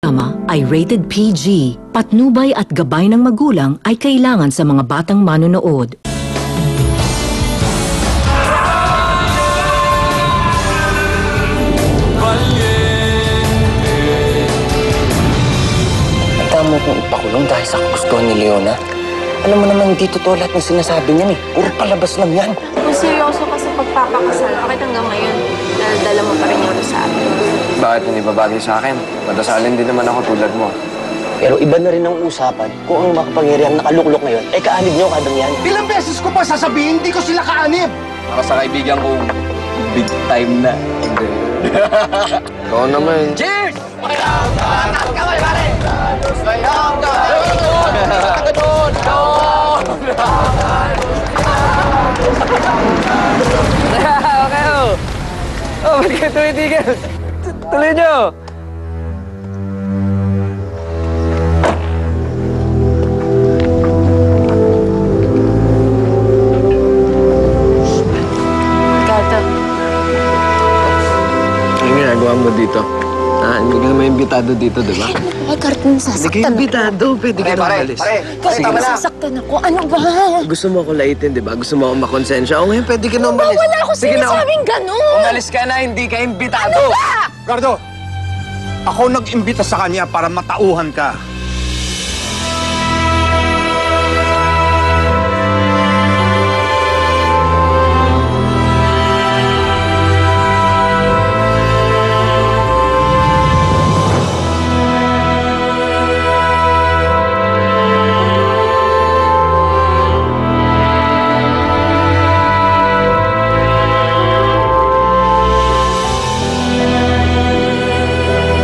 Ama ay rated PG. Patnubay at gabay ng magulang ay kailangan sa mga batang manonood. Tama kong ipakulong dahil sa kagustuhan ni Leona. Alam mo naman, hindi totoo lahat ng sinasabi niyan eh. Puro palabas lang yan. Kung seryoso ka sa pagpapakasal, bakit hanggang ngayon dala mo pa rin yung rosaryo? Bakit hindi ba bagay sa akin? Madasalin din naman ako tulad mo. Pero iba na rin ang usapan kung ang makapangyarihang nakaluklok ngayon, eh kaanib niyo kadang yan. Ilang beses ko pa sasabihin, hindi ko sila kaanib. Para sa kaibigan ko, big time na. Ikaw naman. Cheers! Okay, oh. Oh, ba't kayo tumitigil? Tuloy niyo. Gato. Anong ginagawa mo dito? Ha? Hindi ka naman imbitado dito, di ba? Ay, Carton, Hindi ka sasaktan ako. imbitado. Pwede ka na umalis. Carton, sasaktan ako. Ano ba? Gusto mo ako laitin, di ba? Gusto mo akong makonsensya. O ngayon, pwede ka na umalis. Wala ako Sige na, sinasabing ganun. umalis ka na, hindi ka imbitado. Gardo, ako nag-imbita sa kanya para matauhan ka.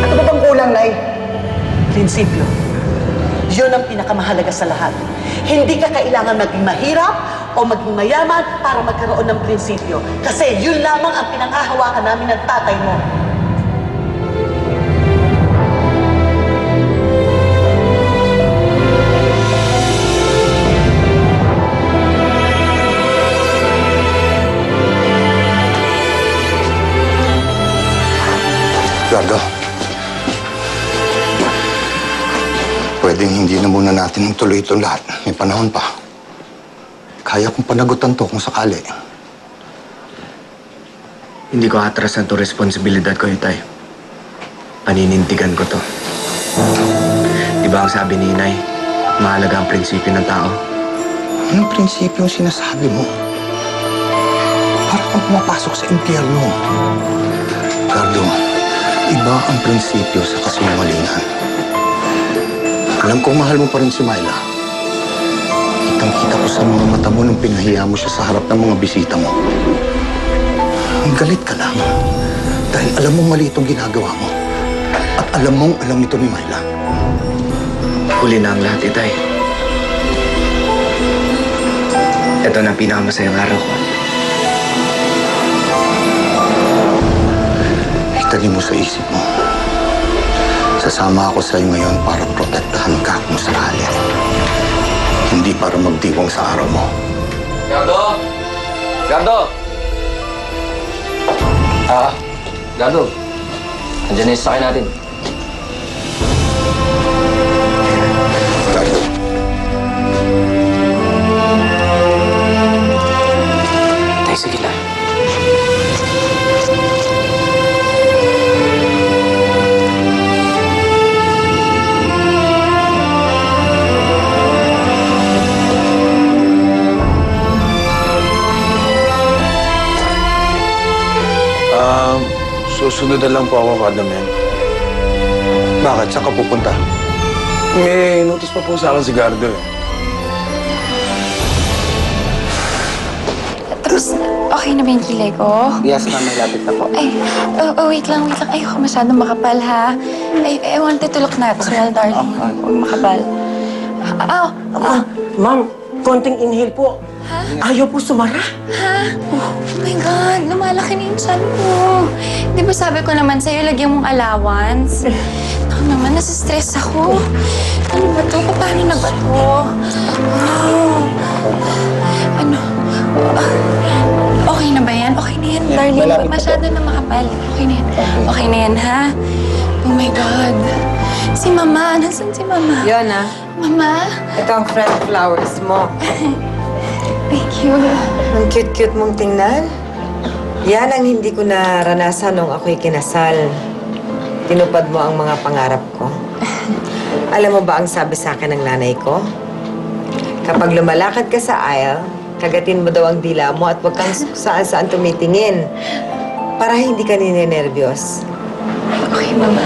Ano ba bang kulang, Nay? Prinsipyo. Yun ang pinakamahalaga sa lahat. Hindi ka kailangan maging mahirap o maging mayaman para magkaroon ng prinsipyo. Kasi yun lamang ang pinanghahawakan namin ng tatay mo. Gardo, pwedeng hindi na muna natin tuloy itong lahat. May panahon pa. Kaya kong panagutan to kung sakali. Hindi ko atrasan to responsibilidad ko, Itay. Paninindigan ko to. Di ba ang sabi ni Inay, mahalaga ang prinsipyo ng tao? Anong prinsipyo yung sinasabi mo? Para kang pumapasok sa impyerno. Gardo, iba ang prinsipyo sa kasinungalingan. Alam kong mahal mo pa rin si Myla. Kitang-kita ko sa mga mata mo nung pinahiya mo siya sa harap ng mga bisita mo. Ang galit ka lang. Dahil alam mong mali itong ginagawa mo. At alam mong alam ito ni Myla. Huli na ang lahat, Itay. Ito na ang pinakamasayang araw ko. Itali mo sa isip mo. Sasama ako sa iyo ngayon para protektahan ka kung sakali. Hindi para magdiwang sa araw mo. Gardo! Gardo! Gardo. Andiyan na yung sakay natin. Gardo. Tay, sige lang. Susunod na lang po ako, Father Man. Bakit? Saan ka pupunta? May notice pa po sa akin si Gardo eh. Tapos, okay na ba yung kilay ko? Yes, ma'am, may lapit na po. Ay, wait lang. Ayoko masyadong makapal, ha? I wanted to look natural, darling. Huwag makapal. Ma'am, konting inhale po. Ayaw po sumara. Ha? Oh my God, lumalaki na yung chan mo. Di ba sabi ko naman sa'yo, lagyan mong allowance? Ako naman, nasa-stress ako. Ano ba to? Paano na ba to? Oh. Ano? Okay Okay na ba yan? Okay na yan, darling. malapit na Masyado na makapal. Okay na yan. Okay na yan, ha? Oh my God. Si Mama. Nasaan si Mama? Yona, Mama? ito ang fresh flowers mo. Thank you. Ang cute-cute mong tingnan. Yan ang hindi ko naranasan nung ako'y kinasal. Tinupad mo ang mga pangarap ko. Alam mo ba ang sabi sa akin ng nanay ko? Kapag lumalakad ka sa aisle, kagatin mo daw ang dila mo at huwag kang saan-saan tumitingin para hindi ka ninenervyos. Okay, Mama.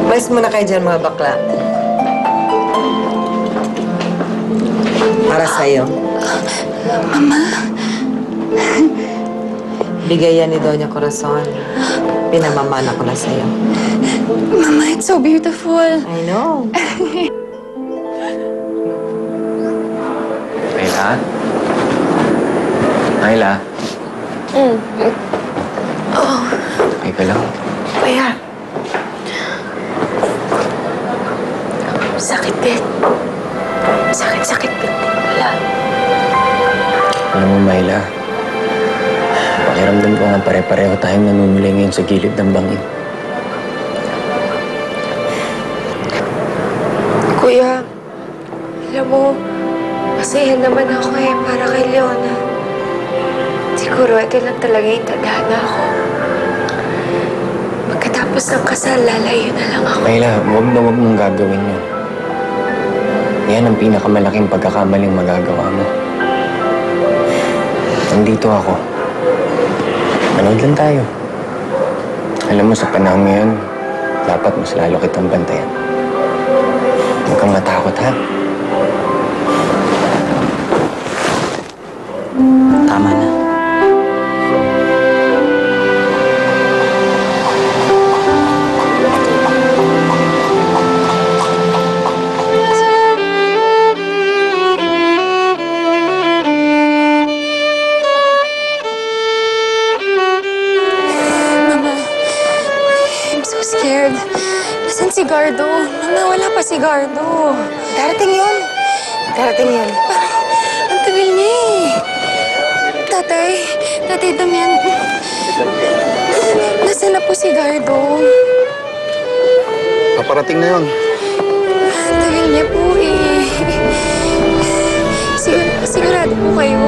Malis muna kayo dyan, mga bakla. Para sa'yo. Mama? Bigay yan ni Doña Corazon. Pinamamana ko na sa'yo. Mama, it's so beautiful. I know. Ayla? Ayla? Ay ka lang. Kuya. Sakit din. Sakit-sakit din. Wala. Alam mo, Mayla, pakiramdam ko nga pare-pareho tayong nanunulay ngayon sa gilid ng bangin. Kuya, alam mo, masaya naman ako para kay Leona. Siguro ito lang talaga yung tadhana ko. Pagkatapos ng kasal, lalayo na lang ako. Mayla, huwag na huwag mong gagawin yun. Yan ang pinakamalaking pagkakamaling magagawa mo. Nandito ako. Manood lang tayo. Alam mo, sa panahon ngayon, dapat mas lalo kitang bantayan. Huwag kang matakot, ha? Tama na. Mama, I'm so scared. Nasaan si Gardo? Mama, wala pa si Gardo. Darating yun. Darating yun. Ang tagal niya eh. Tatay Damian. Nasaan na po si Gardo? Paparating na yun. Ang tagal niya po eh. Sigurado po kayo.